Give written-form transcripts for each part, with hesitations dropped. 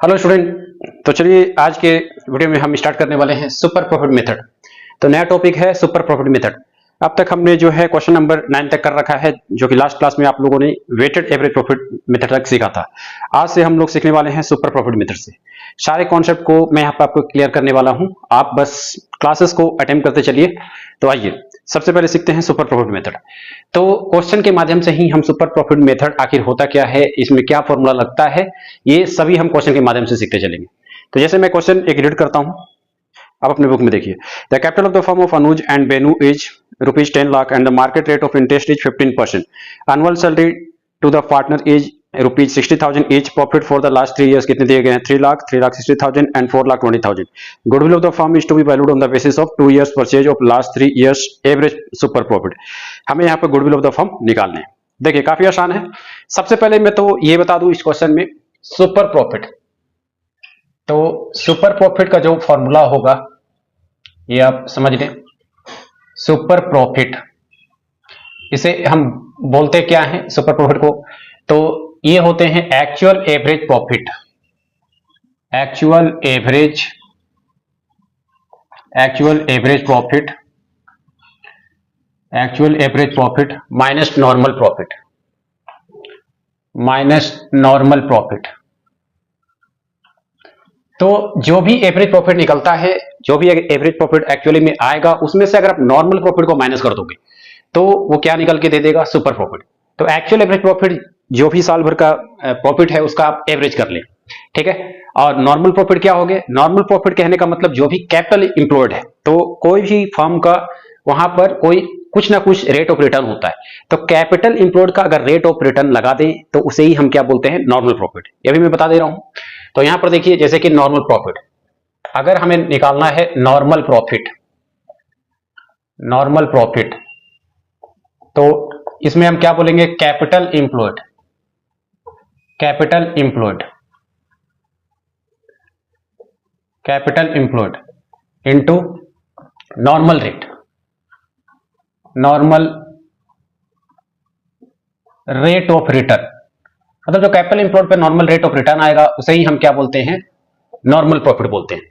Hello student. तो चलिए आज के वीडियो में हम स्टार्ट करने वाले हैं सुपर प्रॉफिट मेथड। तो नया टॉपिक है सुपर प्रॉफिट मेथड। अब तक हमने जो है क्वेश्चन नंबर 9 तक कर रखा है, जो कि लास्ट क्लास में आप लोगों ने वेटेड एवरेज प्रॉफिट मेथड तक सीखा था। आज से हम लोग सीखने वाले हैं सुपर प्रॉफिट मेथड से। सारे कॉन्सेप्ट को मैं यहाँ पर आपको क्लियर करने वाला हूँ, आप बस क्लासेस को अटेम्प्ट करते चलिए। तो आइए सबसे पहले सीखते हैं सुपर प्रॉफिट मेथड। तो क्वेश्चन के माध्यम से ही हम सुपर प्रॉफिट मेथड आखिर होता क्या है, इसमें क्या फॉर्मूला लगता है, ये सभी हम क्वेश्चन के माध्यम से सीखते चलेंगे। तो जैसे मैं क्वेश्चन एक रीड करता हूं, आप अपने बुक में देखिए। The capital of the firm of Anuj and Benu is ₹10 lakh and the market rate of interest is 15%। Annual salary to the partner is ₹60,000 each. Profit for the last 3 years कितने दिए गए हैं? 3 lakh, 3,60,000 and 4,20,000. Goodwill of the firm is to be valued on the basis of 2 years purchase of last 3 years average super profit. हमें यहाँ पर goodwill of the firm निकालने हैं। देखिए काफी आसान है। सबसे पहले मैं तो ये बता दूं इस क्वेश्चन में सुपर प्रॉफिट, तो सुपर प्रॉफिट का जो फॉर्मूला होगा ये आप समझ लें। सुपर प्रॉफिट इसे हम बोलते क्या है सुपर प्रॉफिट को? तो ये होते हैं actual average profit, actual average profit, actual average profit minus normal profit, minus normal profit. तो जो भी एवरेज प्रॉफिट निकलता है, जो भी एवरेज प्रॉफिट एक्चुअली में आएगा, उसमें से अगर आप नॉर्मल प्रॉफिट को माइनस कर दोगे तो वो क्या निकल के दे देगा? Super profit. तो एक्चुअल एवरेज प्रॉफिट जो भी साल भर का प्रॉफिट है उसका आप एवरेज कर ले, ठीक है। और नॉर्मल प्रॉफिट क्या हो गया? नॉर्मल प्रॉफिट कहने का मतलब जो भी कैपिटल इंप्लॉयड है, तो कोई भी फर्म का वहां पर कोई कुछ ना कुछ रेट ऑफ रिटर्न होता है। तो कैपिटल इंप्लॉयड का अगर रेट ऑफ रिटर्न लगा दें तो उसे ही हम क्या बोलते हैं? Normal profit. ये भी मैं बता दे रहा हूं। तो यहां पर देखिए, जैसे कि नॉर्मल प्रॉफिट अगर हमें निकालना है, नॉर्मल प्रॉफिट, नॉर्मल प्रॉफिट, तो इसमें हम क्या बोलेंगे? Capital employed, capital employed, capital employed into normal rate, normal rate of return. मतलब जो कैपिटल इंप्लॉयड पे नॉर्मल रेट ऑफ रिटर्न आएगा उसे ही हम क्या बोलते हैं? नॉर्मल प्रॉफिट बोलते हैं।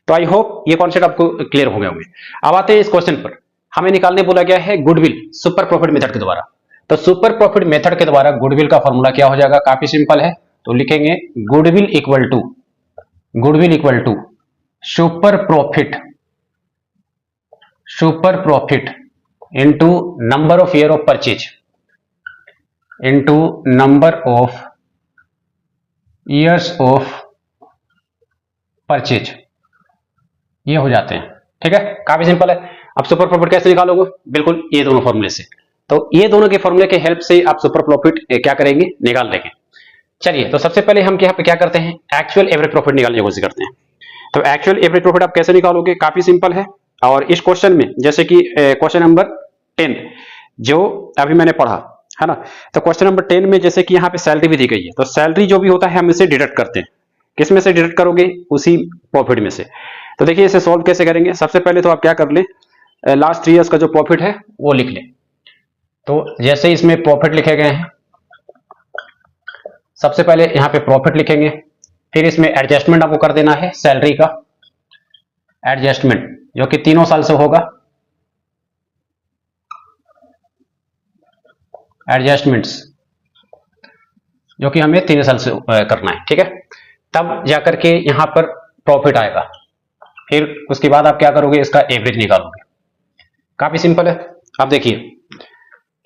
तो आई होप ये कॉन्सेप्ट आपको क्लियर हो गए होंगे। अब आते हैं इस क्वेश्चन पर। हमें निकालने बोला गया है गुडविल सुपर प्रॉफिट मेथड के द्वारा। तो सुपर प्रॉफिट मेथड के द्वारा गुडविल का फॉर्मूला क्या हो जाएगा? काफी सिंपल है। तो लिखेंगे goodwill equal to super profit, super profit into number of year of purchase, into number of years of purchase. ये हो जाते हैं, ठीक है। काफी सिंपल है। अब सुपर प्रॉफिट कैसे निकालोगे? बिल्कुल ये दोनों फॉर्मूले से। तो ये दोनों के फॉर्मूले के हेल्प से आप सुपर प्रॉफिट क्या करेंगे? निकाल लेंगे। चलिए, तो सबसे पहले हम यहाँ पे क्या करते हैं? एक्चुअल एवरेज प्रॉफिट निकालने की कोशिश करते हैं। तो एक्चुअल एवरेज प्रॉफिट आप कैसे निकालोगे? काफी सिंपल है। और इस क्वेश्चन में जैसे कि क्वेश्चन नंबर 10 जो अभी मैंने पढ़ा है ना, तो क्वेश्चन नंबर 10 में जैसे कि यहाँ पे सैलरी भी दी गई है, तो सैलरी जो भी होता है हम इसे डिडक्ट करते हैं। किस में से डिडक्ट करोगे? उसी प्रॉफिट में से। तो देखिए इसे सॉल्व कैसे करेंगे। सबसे पहले तो आप क्या कर ले, लास्ट 3 इयर्स का जो प्रॉफिट है वो लिख ले। तो जैसे इसमें प्रॉफिट लिखे गए हैं, सबसे पहले यहां पे प्रॉफिट लिखेंगे, फिर इसमें एडजस्टमेंट आपको कर देना है सैलरी का, एडजस्टमेंट जो कि 3 साल से होगा, एडजस्टमेंट्स जो कि हमें 3 साल से करना है, ठीक है। तब जाकर के यहां पर प्रॉफिट आएगा। फिर उसके बाद आप क्या करोगे? इसका एवरेज निकालोगे। काफी सिंपल है। अब देखिए,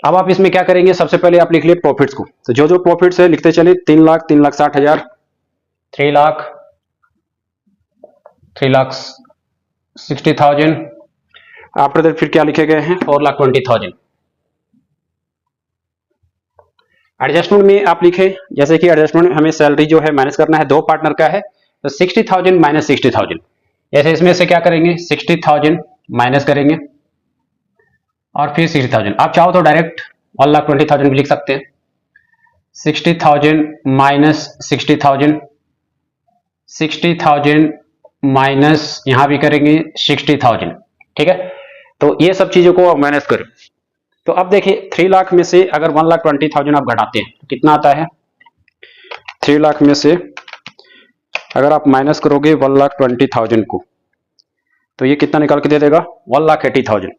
अब आप इसमें क्या करेंगे? सबसे पहले आप लिख लिए प्रॉफिट्स को। तो जो जो प्रॉफिट्स है लिखते चले। 3 लाख, 3,60,000, 3 लाख, 3,60,000। आफ्टर दैट फिर क्या लिखे गए हैं? 4,20,000। एडजस्टमेंट में आप लिखे, जैसे कि एडजस्टमेंट हमें सैलरी जो है माइनस करना है, 2 पार्टनर का है, तो 60,000 माइनस 60,000। जैसे इसमें से क्या करेंगे? 60,000 माइनस करेंगे और फिर 60,000। आप चाहो तो डायरेक्ट 1,20,000 भी लिख सकते हैं। 60,000 माइनस 60,000, 60,000 माइनस यहां भी करेंगे 60,000, ठीक है। तो ये सब चीजों को माइनस करें। तो अब देखिए 3 लाख में से अगर 1,20,000 आप घटाते हैं तो कितना आता है? 3 लाख में से अगर आप माइनस करोगे 1,20,000 को तो ये कितना निकाल के दे देगा 1,80,000।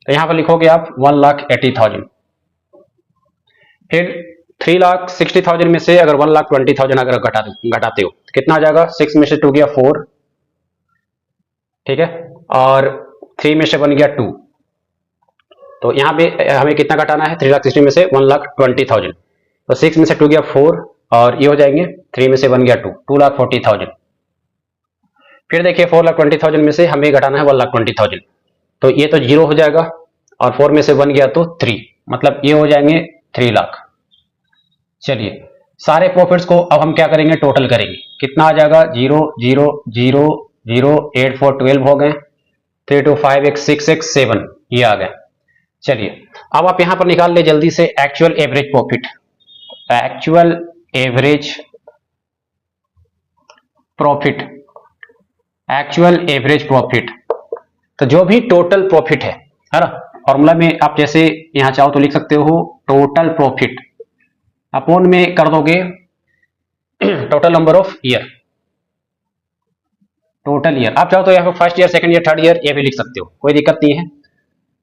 तो यहाँ पर लिखोगे आप 1,80,000। फिर 3,60,000 में से अगर 1,20,000 अगर घटाते हो तो कितना आ जाएगा, 6 में से 2 गया 4, ठीक है, और 3 में से 1 गया 2। तो यहाँ पे हमें कितना घटाना है, 3,60,000 में से 1,20,000। तो 6 में से 2 गया 4 और ये हो जाएंगे 3 में से 1 गया 2, 2,40,000। फिर देखिए 4,20,000 में से हमें घटाना है 1,20,000। तो ये तो 0 हो जाएगा और 4 में से 1 गया तो 3, मतलब ये हो जाएंगे 3 लाख। चलिए सारे प्रॉफिट्स को अब हम क्या करेंगे, टोटल करेंगे। कितना आ जाएगा, 0 0 0 0 8 4 12 हो गए, 3 2 5 1 6 6 7 ये आ गए। चलिए अब आप यहां पर निकाल ले जल्दी से actual average profit. Actual average profit, actual average profit, तो जो भी टोटल प्रॉफिट है ना, फॉर्मूला में आप जैसे यहां चाहो तो लिख सकते हो टोटल प्रॉफिट अपॉन में कर दोगे total number of year, total year. आप चाहो तो यहाँ पर first year, second year, third year ये भी लिख सकते हो, कोई दिक्कत नहीं है।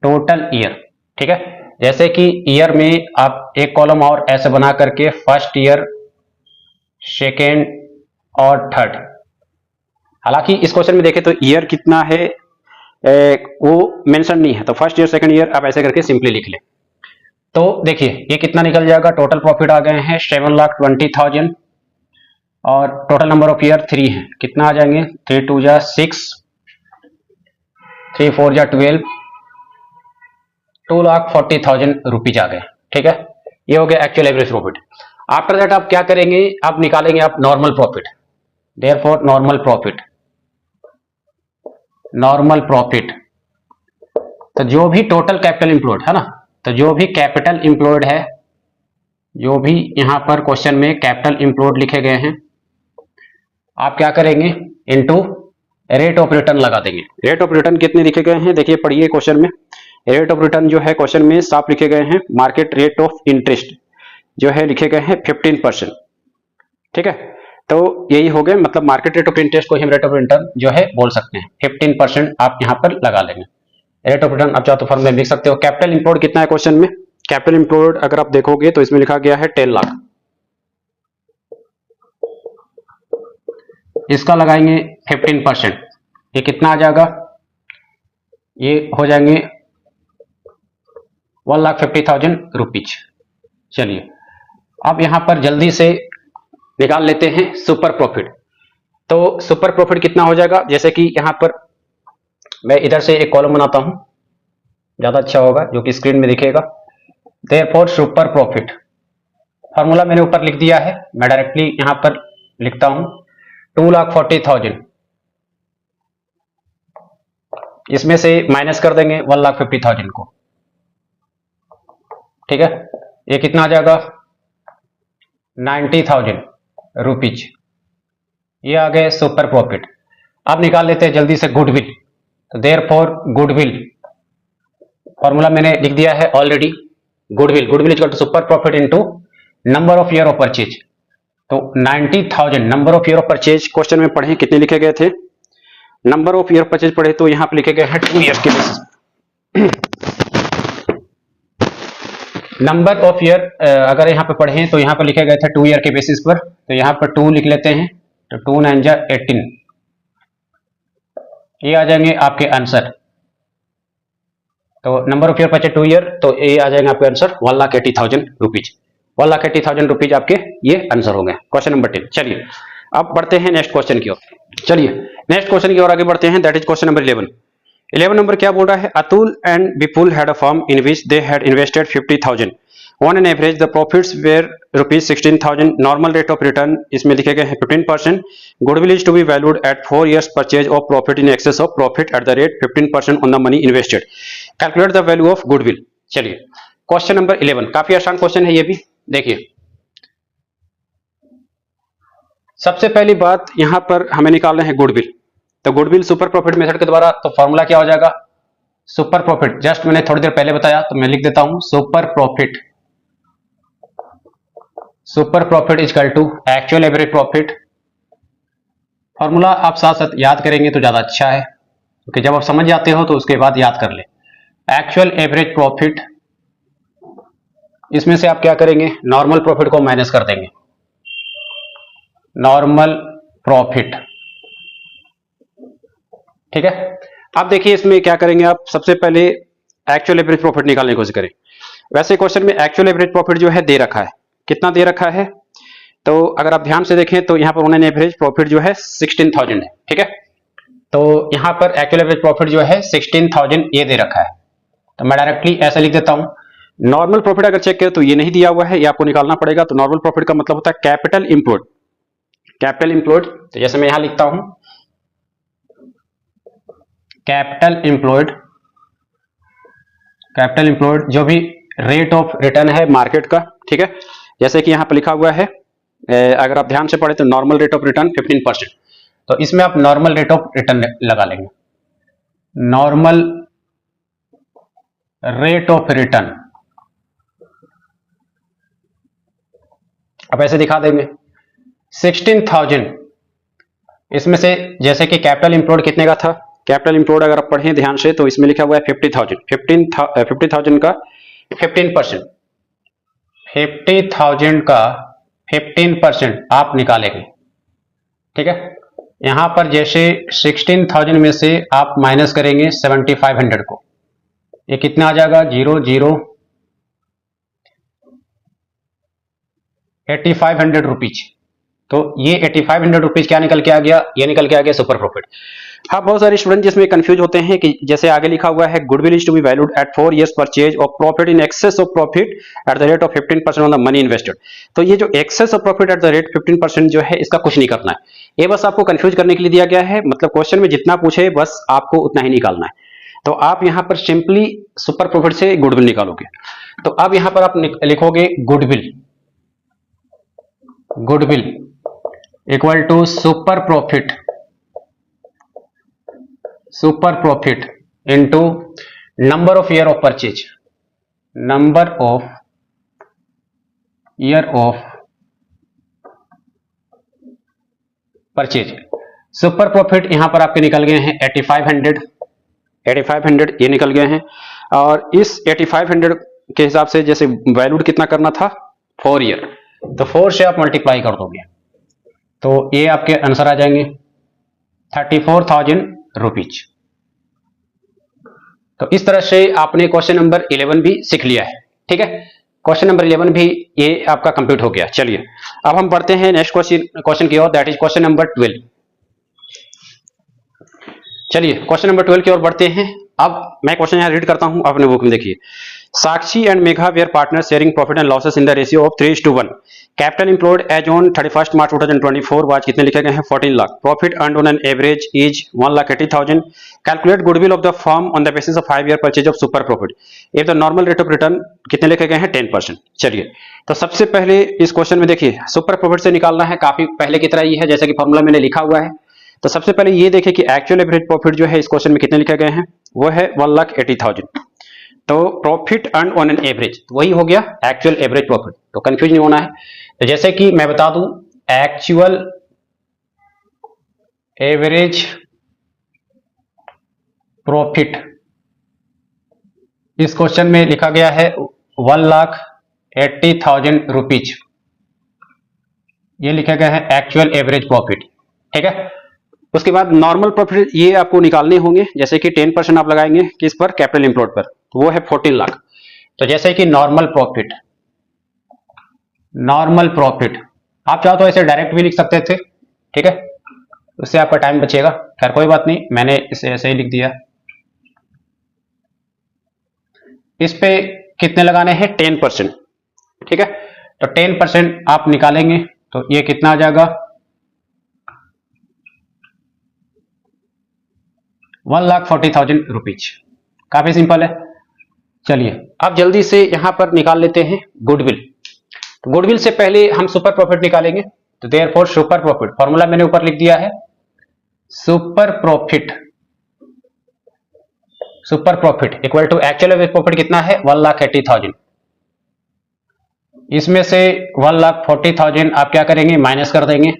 टोटल ईयर, ठीक है। जैसे कि ईयर में आप एक कॉलम और ऐसे बना करके फर्स्ट ईयर, सेकेंड और थर्ड। हालांकि इस क्वेश्चन में देखें तो ईयर कितना है वो मेंशन नहीं है, तो फर्स्ट ईयर सेकंड ईयर आप ऐसे करके सिंपली लिख लें। तो देखिए ये कितना निकल जाएगा, टोटल प्रॉफिट आ गए हैं 7,20,000 और टोटल नंबर ऑफ ईयर 3 है, कितना आ जाएंगे 3 2 जा 6, 3 4 जा 12, 2,40,000 रुपीज आ गए, ठीक है। ये हो गया actual average profit. After that आप क्या करेंगे, आप निकालेंगे आप normal profit. Therefore normal profit, normal profit, तो जो भी टोटल कैपिटल इंप्लॉयड है ना, तो जो भी कैपिटल इंप्लॉयड है, जो भी यहां पर क्वेश्चन में कैपिटल इंप्लॉयड लिखे गए हैं, आप क्या करेंगे इनटू रेट ऑफ रिटर्न लगा देंगे। रेट ऑफ रिटर्न कितने लिखे गए हैं, देखिए पढ़िए क्वेश्चन में। रेट ऑफ रिटर्न जो है क्वेश्चन में साफ लिखे गए हैं, मार्केट रेट ऑफ इंटरेस्ट जो है लिखे गए हैं 15%, ठीक है। तो यही हो गए, मतलब मार्केट रेट ऑफ इंटरेस्ट को हम रेट ऑफ रिटर्न जो है बोल सकते हैं। 15% आप यहां पर लगा लेंगे। रेट ऑफ रिटर्न आप चाहो तो फॉर्मूला लिख सकते हो। कैपिटल इंप्लॉयड कितना है क्वेश्चन में, कैपिटल इंप्लॉयड अगर आप देखोगे तो इसमें लिखा गया है 10 लाख, इसका लगाएंगे 15%, ये कितना आ जाएगा, ये हो जाएंगे 1,50,000 रुपीज। चलिए अब यहां पर जल्दी से निकाल लेते हैं सुपर प्रॉफिट। तो सुपर प्रॉफिट कितना हो जाएगा, जैसे कि यहां पर मैं इधर से एक कॉलम बनाता हूं, ज्यादा अच्छा होगा, जो कि स्क्रीन में दिखेगा। देयरफॉर सुपर प्रॉफिट, फॉर्मूला मैंने ऊपर लिख दिया है, मैं डायरेक्टली यहां पर लिखता हूं 2,40,000, इसमें से माइनस कर देंगे 1,50,000 को, ठीक है। ये कितना आ जाएगा 90,000 रुपीज, ये आ गए सुपर प्रॉफिट। अब निकाल लेते हैं जल्दी से गुडविल। तो देयरफॉर गुडविल, फॉर्मूला मैंने लिख दिया है already, goodwill, goodwill equal to super profit into number of year of purchase. तो 90,000 number of year of purchase question में पढ़े कितने लिखे गए थे, नंबर ऑफ ईयर परचेज पढ़े तो यहां पर लिखे गए हैं 2 ईयर के बेसिस। नंबर ऑफ ईयर अगर यहां पे पढ़े तो यहां पर लिखे गए थे 2 ईयर के बेसिस पर, तो यहां पर 2 लिख लेते हैं, तो 2 9 जा 18, ये आ जाएंगे आपके आंसर। तो number of year purchase 2 year, तो ये आ जाएंगे आपके आंसर 1,80,000 रुपीज। 1,80,000 रुपीज आपके ये आंसर हो गए, क्वेश्चन नंबर 10। चलिए अब बढ़ते हैं नेक्स्ट क्वेश्चन की ओर। चलिए नेक्स्ट क्वेश्चन की ओर आगे बढ़ते हैं, that is question number 11। 11 number क्या बोल रहा है, Atul and Vipul had a firm in which they had invested 50,000 on an average, the profits were ₹16,000, normal rate of return इसमें लिखे गए हैं 15%, goodwill is to be valued at 4 years purchase of profit in excess of profit at the rate 15% on the money invested, calculate the value of goodwill. चलिए question number 11 काफी आसान question है ये भी। देखिए सबसे पहली बात यहां पर हमें निकालना है गुडविल। तो गुडविल सुपर प्रॉफिट मेथड के द्वारा, तो फॉर्मूला क्या हो जाएगा, सुपर प्रॉफिट, जस्ट मैंने थोड़ी देर पहले बताया तो मैं लिख देता हूं, super profit, super profit is equal to actual average profit formula आप साथ साथ याद करेंगे तो ज़्यादा अच्छा है, क्योंकि जब आप समझ जाते हो तो उसके बाद याद कर ले। एक्चुअल एवरेज प्रॉफिट, इसमें से आप क्या करेंगे, नॉर्मल प्रॉफिट को माइनस कर देंगे, नॉर्मल प्रॉफिट, ठीक है। अब देखिए इसमें क्या करेंगे आप, सबसे पहले एक्चुअल एवरेज प्रॉफिट निकालने की कोशिश करें। वैसे क्वेश्चन में एक्चुअल एवरेज प्रॉफिट जो है दे रखा है, कितना दे रखा है, तो अगर आप ध्यान से देखें तो यहाँ पर उन्होंने एवरेज प्रॉफिट जो है 16,000 है, ठीक है। तो यहाँ पर एक्चुअल एवरेज प्रॉफिट जो है 16,000 ये दे रखा है, तो मैं डायरेक्टली ऐसा लिख देता हूँ। नॉर्मल प्रॉफिट अगर चेक करें तो ये नहीं दिया हुआ है, ये आपको निकालना पड़ेगा। तो नॉर्मल प्रॉफिट का मतलब होता है कैपिटल इंप्लॉयड, कैपिटल इंप्लॉयड, तो जैसे मैं यहां लिखता हूं कैपिटल इंप्लॉयड, कैपिटल इंप्लॉयड जो भी रेट ऑफ रिटर्न है मार्केट का, ठीक है। जैसे कि यहां पर लिखा हुआ है, अगर आप ध्यान से पढ़े तो नॉर्मल रेट ऑफ रिटर्न 15%, तो इसमें आप नॉर्मल रेट ऑफ रिटर्न लगा लेंगे, नॉर्मल रेट ऑफ रिटर्न। अब ऐसे दिखा देंगे 16,000, इसमें से जैसे कि कैपिटल इंप्लॉयड कितने का था, कैपिटल इंप्लॉयड अगर आप पढ़ें ध्यान से तो इसमें लिखा हुआ है 50,000, 50,000 का 15%, 50,000 का 15% आप निकालेंगे, ठीक है। यहां पर जैसे 16,000 में से आप माइनस करेंगे 7,500 को, ये कितना आ जाएगा, 8,500 रुपीज। तो ये 8,500 रुपीज क्या निकल के आ गया, ये निकल के आ गया सुपर प्रॉफिट। हाँ, बहुत सारे स्टूडेंट जिसमें कंफ्यूज होते हैं कि जैसे आगे लिखा हुआ है goodwill is to be valued at 4 years purchase of profit in excess of profit at the rate of 15% on the money invested. तो ये जो excess of profit at the rate 15% जो है, इसका कुछ नहीं करना है, ये बस आपको कंफ्यूज करने के लिए दिया गया है। मतलब क्वेश्चन में जितना पूछे बस आपको उतना ही निकालना है। तो आप यहां पर सिंपली सुपर प्रॉफिट से गुडविल निकालोगे। तो अब यहां पर आप लिखोगे goodwill, goodwill equal to super profit, super profit into number of year of purchase, number of year of purchase. Super profit यहां पर आपके निकल गए हैं 8,500, 8,500 ये निकल गए हैं। और इस 8,500 के हिसाब से जैसे वैल्यूड कितना करना था 4 ईयर, तो 4 से आप मल्टीप्लाई कर दोगे तो ये आपके आंसर आ जाएंगे 34,000 रुपीज। तो इस तरह से आपने क्वेश्चन नंबर 11 भी सीख लिया है, ठीक है। क्वेश्चन नंबर 11 भी ये आपका कंप्लीट हो गया। चलिए अब हम बढ़ते हैं नेक्स्ट क्वेश्चन की ओर, दैट इज क्वेश्चन नंबर 12। चलिए क्वेश्चन नंबर 12 की ओर बढ़ते हैं। अब मैं क्वेश्चन यहां रीड करता हूं, अपने बुक में देखिए। Sakshi and Megha were partner sharing profit and losses in the ratio of 3:1। Capital employed as on 31 March 2024 was कितने लिखे गए हैं 14 lakh. Profit earned on an average is 1,80,000। Calculate goodwill of the firm on the basis of 5 year purchase of super profit if the normal rate of return कितने लिखे गए हैं 10%। चलिए तो सबसे पहले इस क्वेश्चन में देखिए सुपर प्रॉफिट से निकालना है, काफी पहले की तरह ही है जैसे कि फॉर्मूला मैंने लिखा हुआ है। तो सबसे पहले ये देखिए कि एक्चुअल एवरेज प्रॉफिट जो है इस क्वेश्चन में कितने लिखे गए हैं, वो है 1,80,000। तो profit earn on an average वही हो गया एक्चुअल एवरेज प्रॉफिट, तो कंफ्यूज नहीं होना है। तो जैसे कि मैं बता दूं एक्चुअल एवरेज प्रॉफिट इस क्वेश्चन में लिखा गया है 1,80,000 रुपीज, ये लिखा गया है एक्चुअल एवरेज प्रॉफिट, ठीक है। उसके बाद नॉर्मल प्रॉफिट ये आपको निकालने होंगे, जैसे कि 10% आप लगाएंगे किस पर, कैपिटल एम्प्लॉयड पर, तो वो है 14 लाख। तो जैसे कि नॉर्मल प्रॉफिट, नॉर्मल प्रॉफिट आप चाहो तो ऐसे डायरेक्ट भी लिख सकते थे, ठीक है, उससे आपका टाइम बचेगा। खैर कोई बात नहीं, मैंने इसे ऐसे ही लिख दिया। इस पे कितने लगाने हैं 10%, ठीक है। तो 10% आप निकालेंगे तो ये कितना आ जाएगा 1,40,000 रुपीज। काफी सिंपल है। चलिए अब जल्दी से यहां पर निकाल लेते हैं गुडविल। तो गुडविल से पहले हम सुपर प्रॉफिट निकालेंगे, तो देयरफॉर सुपर प्रॉफिट फॉर्मूला मैंने ऊपर लिख दिया है, super profit, super profit equal to actual average profit कितना है 1,80,000। इसमें से 1,40,000 आप क्या करेंगे माइनस कर देंगे,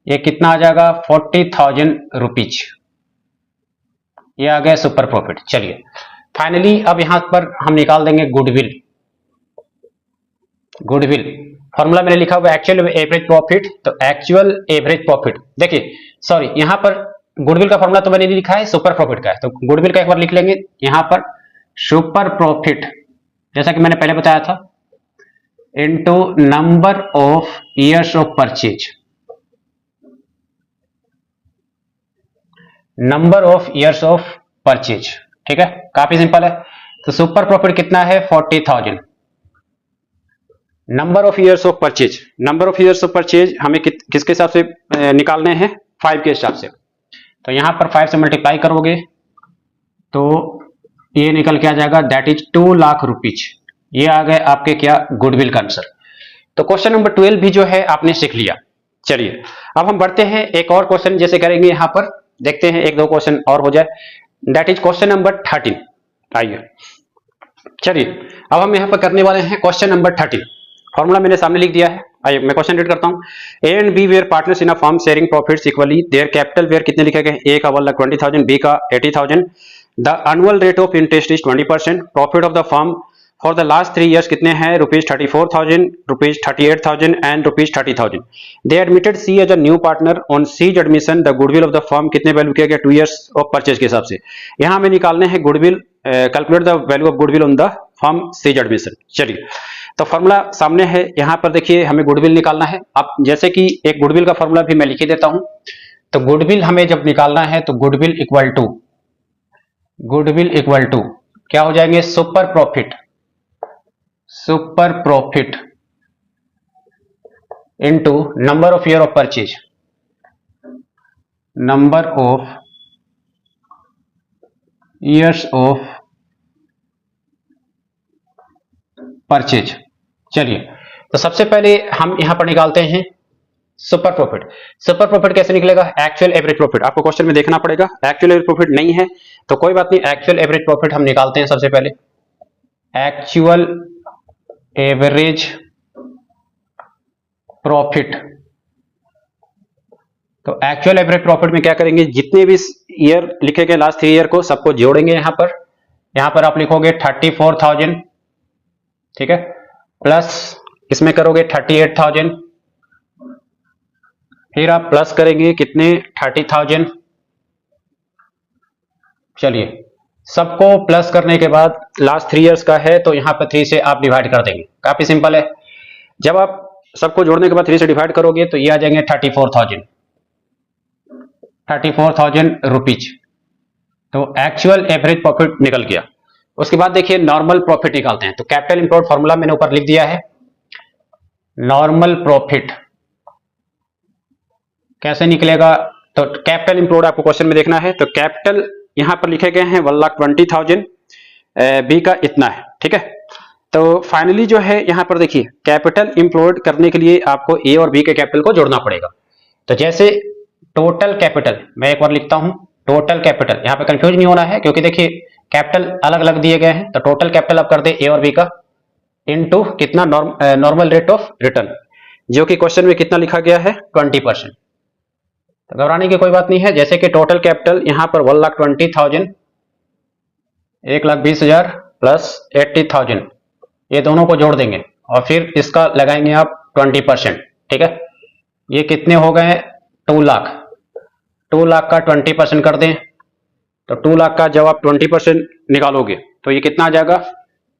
ये कितना आ जाएगा 40,000 रुपीज, ये आ गया सुपर प्रॉफिट। चलिए फाइनली अब यहां पर हम निकाल देंगे गुडविल। गुडविल फॉर्मूला मैंने लिखा हुआ एक्चुअल एवरेज प्रॉफिट, तो एक्चुअल एवरेज प्रॉफिट, देखिए सॉरी यहां पर गुडविल का फॉर्मूला तो मैंने नहीं लिखा है, सुपर प्रॉफिट का है, तो गुडविल का एक बार लिख लेंगे यहां पर सुपर प्रॉफिट, जैसा कि मैंने पहले बताया था, into number of years of purchase, number of years of purchase. ठीक है, काफी सिंपल है। तो सुपर प्रॉफिट कितना है 40,000, number of years of purchase, number of years of purchase हमें किसके हिसाब से निकालने हैं, 5 के हिसाब से। तो यहां पर 5 से मल्टीप्लाई करोगे तो ये निकल के आ जाएगा दैट इज 2 लाख रुपीज। ये आ गए आपके क्या गुडविल का आंसर। तो क्वेश्चन नंबर 12 भी जो है आपने सीख लिया। चलिए अब हम बढ़ते हैं एक और क्वेश्चन जैसे करेंगे, यहां पर देखते हैं एक दो क्वेश्चन और हो जाए, दैट इज क्वेश्चन नंबर 13। आइए चलिए अब हम यहां पर करने वाले हैं क्वेश्चन नंबर 13। फॉर्मूला मैंने सामने लिख दिया है, आइए मैं क्वेश्चन रीड करता हूं। A and B were partners in a firm sharing profits equally, their capital were कितने लिखे गए, ए का 1,20,000, बी का 80,000, the annual rate of interest is 20%, profit of the firm for the last 3 years कितने हैं, ₹34,000, ₹38,000 and ₹30,000। They admitted C as a new partner, on C's admission the goodwill of the firm कितने value किया गया 2 years of purchase के हिसाब से। यहां हमें निकालने हैं goodwill, calculate the value of goodwill on the firm C's admission. चलिए तो फॉर्मूला सामने है, यहां पर देखिए हमें गुडविल निकालना है। अब जैसे कि एक गुडविल का फॉर्मूला भी मैं लिख ही देता हूं। तो गुडविल हमें जब निकालना है तो गुडविल इक्वल टू क्या हो जाएंगे, super profit into number of year of purchase, number of years of purchase. चलिए तो सबसे पहले हम यहां पर निकालते हैं सुपर प्रॉफिट। सुपर प्रॉफिट कैसे निकलेगा, एक्चुअल एवरेज प्रॉफिट, आपको क्वेश्चन में देखना पड़ेगा। एक्चुअल एवरेज प्रॉफिट नहीं है तो कोई बात नहीं, एक्चुअल एवरेज प्रॉफिट हम निकालते हैं सबसे पहले। एक्चुअल एवरेज प्रॉफिट, तो एक्चुअल एवरेज प्रॉफिट में क्या करेंगे, जितने भी ईयर लिखे गए लास्ट 3 ईयर को सबको जोड़ेंगे। यहां पर आप लिखोगे 34,000, ठीक है, प्लस इसमें करोगे 38,000, फिर आप प्लस करेंगे कितने 30,000। चलिए सबको प्लस करने के बाद लास्ट 3 इयर्स का है तो यहां पर 3 से आप डिवाइड कर देंगे, काफी सिंपल है। जब आप सबको जोड़ने के बाद 3 से डिवाइड करोगे तो ये आ जाएंगे 34,000 रुपीज। तो एक्चुअल एवरेज प्रॉफिट निकल गया। उसके बाद देखिए नॉर्मल प्रॉफिट निकालते हैं। तो कैपिटल इंप्लॉयड फॉर्मूला मैंने ऊपर लिख दिया है। नॉर्मल प्रॉफिट कैसे निकलेगा, तो कैपिटल इंप्लॉयड आपको क्वेश्चन में देखना है। तो कैपिटल यहां पर लिखे गए हैं 1,20,000, बी का इतना है, ठीक है। तो फाइनली जो है यहां पर देखिए कैपिटल इंप्लॉयड करने के लिए आपको ए और बी के कैपिटल को जोड़ना पड़ेगा। तो जैसे टोटल कैपिटल, मैं एक बार लिखता हूं टोटल कैपिटल, यहां पर कंफ्यूज नहीं होना है क्योंकि देखिए कैपिटल अलग अलग दिए गए हैं। तो टोटल कैपिटल आप कर दे ए और बी का इनटू कितना, नॉर्मल रेट ऑफ रिटर्न, जो कि क्वेश्चन में कितना लिखा गया है 20%। तो घबराने की कोई बात नहीं है। जैसे कि टोटल कैपिटल यहां पर 1,20,000, 1,20,000 प्लस 80,000, ये दोनों को जोड़ देंगे और फिर इसका लगाएंगे आप 20%, ठीक है। ये कितने हो गए 2 लाख, 2 लाख का 20% कर दें तो 2 लाख का जब आप 20% निकालोगे तो ये कितना आ जाएगा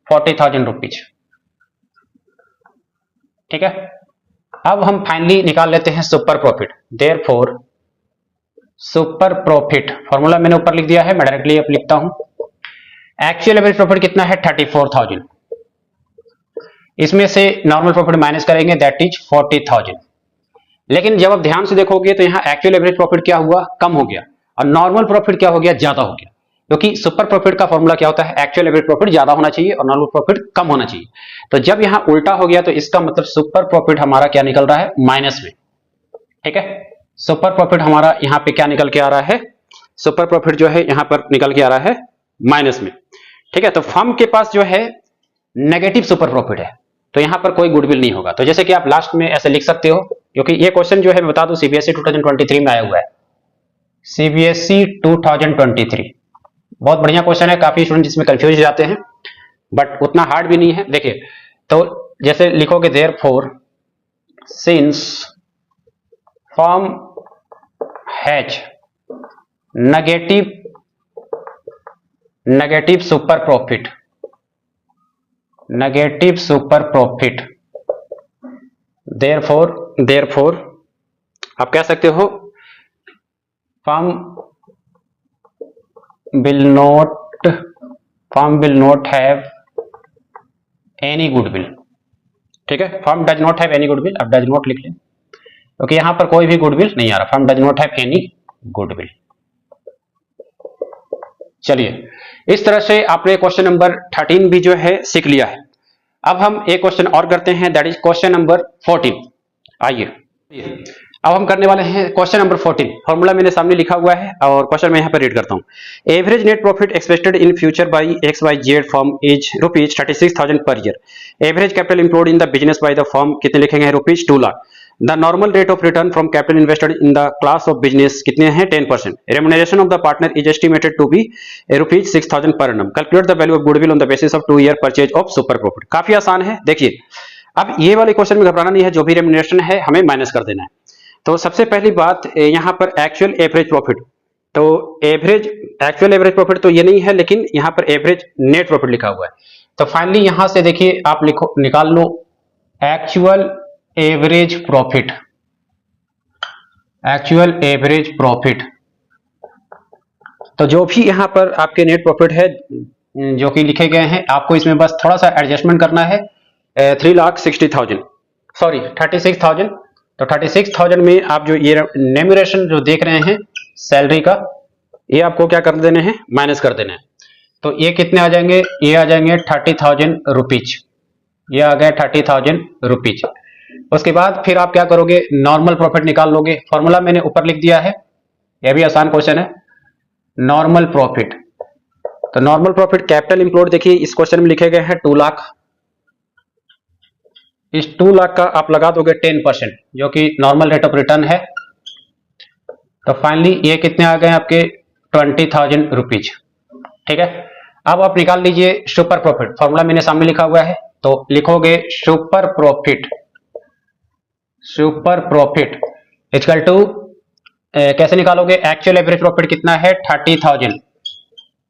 40,000 रुपीज, ठीक है। अब हम फाइनली निकाल लेते हैं super profit. Therefore super profit formula मैंने ऊपर लिख दिया है, मैं डायरेक्टली अब लिखता हूं। एक्चुअल एवरेज प्रॉफिट कितना है 34,000, इसमें से नॉर्मल प्रॉफिट माइनस करेंगे दैट इज 40,000। लेकिन जब आप ध्यान से देखोगे तो यहां एक्चुअल एवरेज प्रॉफिट क्या हुआ, कम हो गया, और नॉर्मल प्रॉफिट क्या हो गया, ज्यादा हो गया। क्योंकि सुपर प्रॉफिट का फॉर्मूला क्या होता है, एक्चुअल एवरेज प्रॉफिट ज्यादा होना चाहिए और नॉर्मल प्रॉफिट कम होना चाहिए। तो जब यहां उल्टा हो गया तो इसका मतलब सुपर प्रॉफिट हमारा क्या निकल रहा है, माइनस में, ठीक है। सुपर प्रॉफिट हमारा यहां पे क्या निकल के आ रहा है, सुपर प्रॉफिट जो है यहां पर निकल के आ रहा है माइनस में, ठीक है। तो फर्म के पास जो है नेगेटिव सुपर प्रॉफिट है तो यहां पर कोई गुडविल नहीं होगा। तो जैसे कि आप लास्ट में ऐसे लिख सकते हो क्योंकि ये क्वेश्चन जो है मैं बता दूं सीबीएसई 2023 में आया हुआ है, सीबीएसई 2023 बहुत बढ़िया क्वेश्चन है। काफी स्टूडेंट जिसमें कंफ्यूज जाते हैं, बट उतना हार्ड भी नहीं है। देखिए, तो जैसे लिखोगे therefore since firm has negative super profit, therefore आप कह सकते हो firm will not have any goodwill. ठीक है, firm does not have any goodwill, अब डज नॉट लिख लें क्योंकि यहां पर कोई भी गुडविल नहीं आ रहा। Firm does not have any goodwill. चलिए, इस तरह से आपने क्वेश्चन नंबर 13 भी जो है सीख लिया है। अब हम एक क्वेश्चन और करते हैं, दैट इज क्वेश्चन नंबर 14। आइए, अब हम करने वाले हैं क्वेश्चन नंबर 14। फॉर्मूला मेरे सामने लिखा हुआ है और क्वेश्चन मैं यहाँ पर रीड करता हूँ। Average net profit expected in future by XYZ firm is ₹36,000 per year. Average capital employed in the business by the firm कितने लिखेंगे? ₹2 lakh. The normal rate of return from capital invested in the class of business कितने हैं? 10%। Remuneration of the partner is estimated to be ₹6,000 per annum। Calculate the value of goodwill on the basis of 2 year purchase of super profit. काफी आसान है। देखिए, अब ये वाले question में घबराना नहीं है, जो भी रेम्युनरेशन है हमें माइनस कर देना है। तो सबसे पहली बात यहाँ पर एक्चुअल एवरेज प्रॉफिट, तो एक्चुअल एवरेज प्रॉफिट तो ये नहीं है, लेकिन यहाँ पर एवरेज नेट प्रॉफिट लिखा हुआ है। तो फाइनली यहां से देखिए आप लिखो, निकाल लो एक्चुअल एवरेज प्रॉफिट। तो जो भी यहां पर आपके नेट प्रॉफिट है जो कि लिखे गए हैं, आपको इसमें बस थोड़ा सा एडजस्टमेंट करना है। 3,60,000 सॉरी 36,000। तो 36,000 में आप जो ये रेम्युनरेशन जो देख रहे हैं सैलरी का, ये आपको क्या कर देने हैं? माइनस कर देने हैं। तो ये कितने आ जाएंगे? ये आ जाएंगे 30,000 रुपीज। ये आ गया 30,000 रुपीज। उसके बाद फिर आप क्या करोगे? नॉर्मल प्रॉफिट निकाल लोगे। फॉर्मूला मैंने ऊपर लिख दिया है, यह भी आसान क्वेश्चन है। नॉर्मल प्रॉफिट, तो नॉर्मल प्रॉफिट कैपिटल इंप्लॉयड देखिए इस क्वेश्चन में लिखे गए हैं 2 लाख। इस 2 लाख का आप लगा दोगे 10%, जो कि नॉर्मल रेट ऑफ रिटर्न है। तो फाइनली ये कितने आ गए आपके? 20,000 रुपीज। ठीक है, अब आप निकाल लीजिए सुपर प्रॉफिट। फॉर्मूला मैंने सामने लिखा हुआ है, तो लिखोगे सुपर प्रॉफिट इक्वल टू कैसे निकालोगे? एक्चुअल एवरेज प्रॉफिट कितना है? 30,000।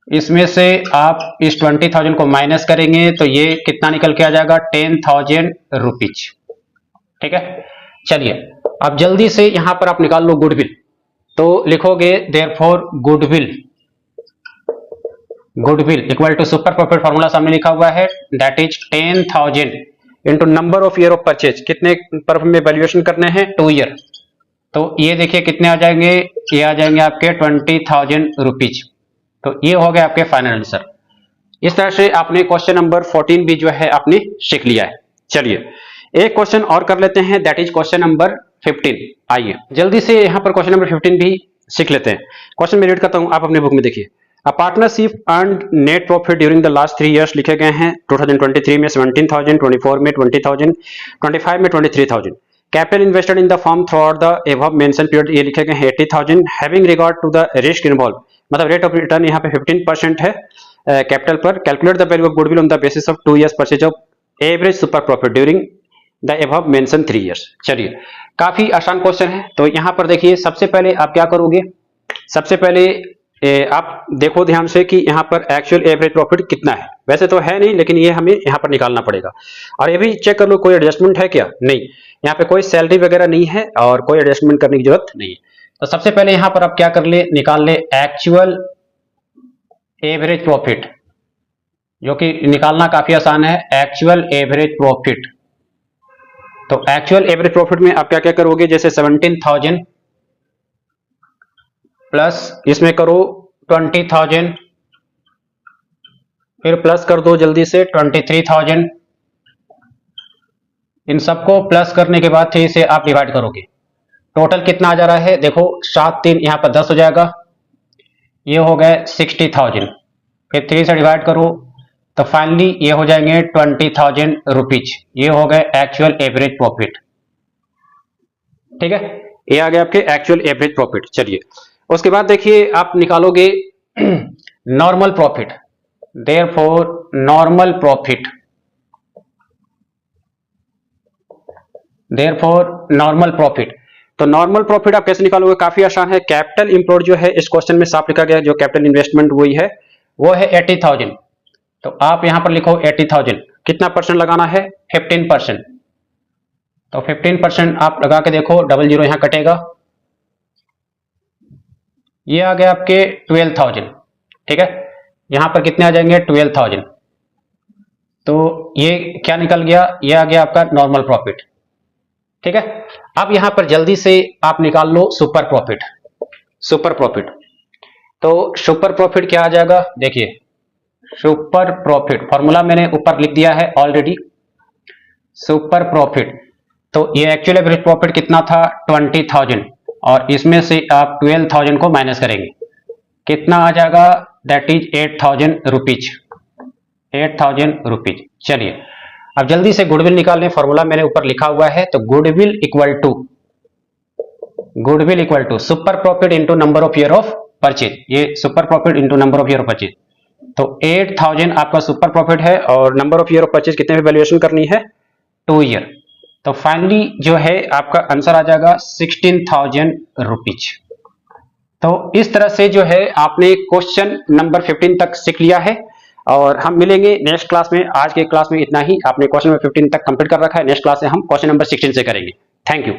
इसमें से आप इस 20,000 को माइनस करेंगे तो ये कितना निकल के आ जाएगा? 10,000 रुपीज। ठीक है, चलिए अब जल्दी से यहां पर आप निकाल लो गुडविल। तो लिखोगे therefore goodwill equal to super profit. Formula सामने लिखा हुआ है, that is 10,000 into number of year of purchase. कितने पर में वैल्यूएशन करने हैं? 2 ईयर। तो ये देखिए कितने आ जाएंगे? ये आ जाएंगे आपके 20,000 रुपीज। तो ये हो गया आपके फाइनल आंसर। इस तरह से आपने क्वेश्चन नंबर 14 भी जो है आपने सीख लिया है। चलिए एक क्वेश्चन और कर लेते हैं, दैट इज क्वेश्चन नंबर 15। आइए जल्दी से यहां पर क्वेश्चन नंबर 15 भी सीख लेते हैं। क्वेश्चन में रीड करता हूं, आप अपने बुक में देखिए। A partnership earned net profit during the last 3 years लिखे गए हैं। 2023 में 17,000, 24 में 20,000, 25 में 23,000। Capital invested in the firm throughout the above mention period ये लिखे गए हैं 80,000। Having regard to the risk involve, मतलब रेट ऑफ रिटर्न यहाँ पे 15% है कैपिटल पर। Calculate the value of goodwill on the basis of 2 years purchase of average super profit during the above mention 3 years. चलिए काफी आसान क्वेश्चन है। तो यहाँ पर देखिए सबसे पहले आप क्या करोगे? सबसे पहले आप देखो ध्यान से कि यहाँ पर एक्चुअल एवरेज प्रॉफिट कितना है। वैसे तो है नहीं, लेकिन ये हमें यहाँ पर निकालना पड़ेगा। और ये भी चेक कर लो कोई एडजस्टमेंट है क्या? नहीं, यहाँ पे कोई सैलरी वगैरह नहीं है और कोई एडजस्टमेंट करने की जरूरत नहीं है। तो सबसे पहले यहाँ पर आप क्या कर ले? निकाल ले एक्चुअल एवरेज प्रॉफिट, जो कि निकालना काफी आसान है। एक्चुअल एवरेज प्रॉफिट, तो एक्चुअल एवरेज प्रॉफिट में आप क्या क्या करोगे? जैसे 17,000 प्लस इसमें करो 20,000, फिर प्लस कर दो जल्दी से 23,000। इन सबको प्लस करने के बाद 3 से आप डिवाइड करोगे। टोटल कितना आ जा रहा है? देखो 7 3 यहाँ पर 10 हो जाएगा। ये हो गए 60,000, फिर 3 से डिवाइड करो तो फाइनली ये हो जाएंगे 20,000 रुपीज। ये हो गए एक्चुअल एवरेज प्रॉफिट। ठीक है, ये आ गया आपके एक्चुअल एवरेज प्रॉफिट। चलिए उसके बाद देखिए आप निकालोगे normal profit, therefore normal profit, therefore normal profit. तो नॉर्मल प्रॉफिट आप कैसे निकालोगे, काफी आसान है। कैपिटल इंप्लॉयड जो है इस क्वेश्चन में साफ लिखा गया है, जो कैपिटल इन्वेस्टमेंट वही है, वो है 80,000। तो आप यहां पर लिखो 80,000, कितना परसेंट लगाना है, 15%। तो 15% आप लगा के देखो, डबल जीरो यहां कटेगा, ये आ गया आपके 12,000। ठीक है, यहां पर कितने आ जाएंगे, 12,000। तो ये क्या निकल गया, ये आ गया आपका नॉर्मल प्रॉफिट। ठीक है, अब यहां पर जल्दी से आप निकाल लो सुपर प्रॉफिट। सुपर प्रॉफिट, तो सुपर प्रॉफिट क्या आ जाएगा, देखिए सुपर प्रॉफिट फॉर्मूला मैंने ऊपर लिख दिया है ऑलरेडी। सुपर प्रॉफिट, तो ये एक्चुअल एवरेज प्रॉफिट कितना था, 20,000, और इसमें से आप 12,000 को माइनस करेंगे, कितना आ जाएगा, दैट इज 8,000 रुपीज, 8,000 रुपीज। चलिए अब जल्दी से गुडविल निकाल लें, फॉर्मूला मैंने ऊपर लिखा हुआ है। तो goodwill equal to super profit into number of year of purchase, ये super profit into number of year of purchase. तो 8,000 आपका सुपर प्रॉफिट है, और number of year of purchase कितने पे वैल्यूएशन करनी है, 2 ईयर। तो फाइनली जो है आपका आंसर आ जाएगा 16,000 रुपीज। तो इस तरह से जो है आपने क्वेश्चन नंबर 15 तक सीख लिया है, और हम मिलेंगे नेक्स्ट क्लास में। आज के क्लास में इतना ही, आपने क्वेश्चन नंबर 15 तक कंप्लीट कर रखा है, नेक्स्ट क्लास से हम क्वेश्चन नंबर 16 से करेंगे। Thank you.